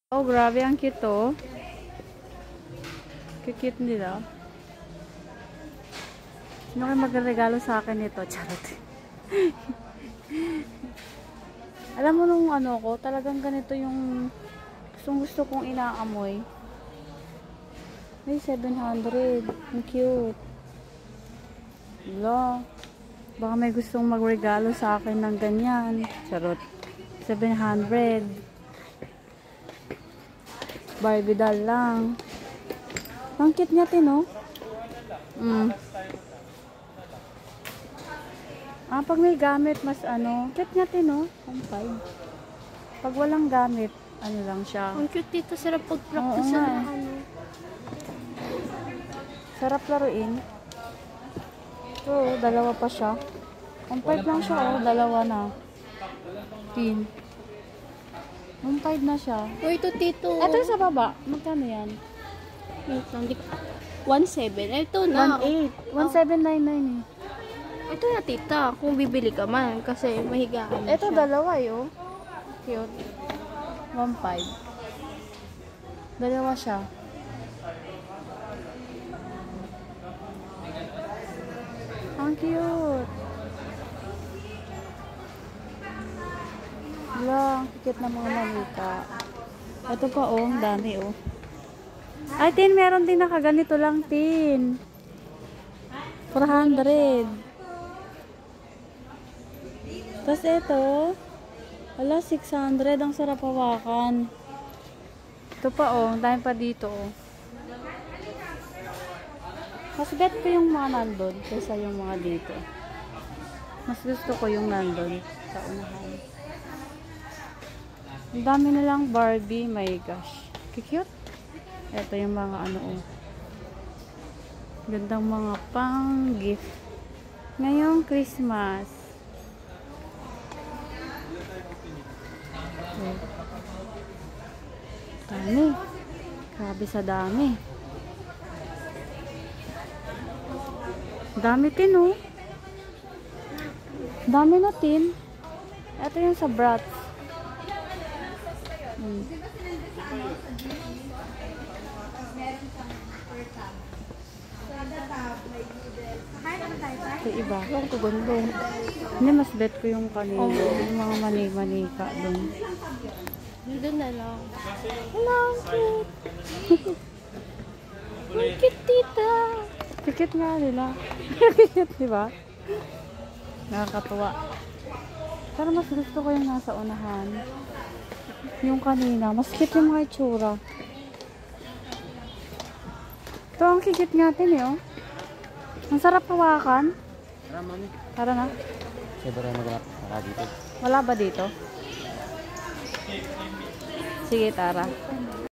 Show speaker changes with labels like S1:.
S1: Oh, grabe. Ang cute to. Cute nila. Sino kayo magregalo sa akin nito? Charot. Alam mo nung ano ko, talagang ganito yung gusto kong inaamoy. Ay, 700. Ang cute. Wala. Baka may gustong magregalo sa akin ng ganyan. Charot. 700. Barbie doll lang. Ang cute niya tin, no? Pag may gamit, mas ano. Cute niya tin, no? Pag walang gamit, ano lang siya.
S2: Ang cute dito. Sarap pag-practice na ano.
S1: Sarap laruin. So, dalawa pa siya. Compared lang siya, oh. Dalawa na. Tin. Compared na siya.
S2: Oh, ito tito.
S1: Ito sa baba. Magkano yan?
S2: Wait lang. 1.7. Ito na.
S1: 1.8. 1.799 eh.
S2: Ito na tita. Kung bibili ka man. Kasi mahigaan
S1: Ito
S2: siya.
S1: dalawa yo. Cute. 1.5. Dalawa siya. Ang cute. Wala, ang cute na mga manika. Ito pa oh, ang dami oh. Ay, tin, meron din nakaganito lang, tin. 400. Tapos ito, wala, 600. Ang sarap hawakan. Ito pa oh, ang dami pa dito oh. Mas bet ko yung mga nandun kaysa yung mga dito. Mas gusto ko yung nandun sa unahan. Ang dami na lang Barbie. My gosh. Cute. Ito yung mga ano oh. Gandang mga pang gift. Ngayong Christmas. Okay. Dami. Grabe sa dami. Dami tin oh. Dami na tin. Ito yung sa Bratz. Ito iba.
S2: Ang kagandong.
S1: Hindi, mas bet ko yung kanina. Yung mga mani-manika doon.
S2: Doon na lang. Wala, ang cute. Ang cute tita.
S1: Cute nga nila. Cute, diba? Nakakatuwa. Pero mas gusto ko yung nasa unahan. Yung kanina. Mas cute yung mga itsura. Ito ang cute natin eh, oh. Ang sarap hawakan. Tara na.
S3: Siguro maghanap dito.
S1: Wala ba dito? Sige, tara.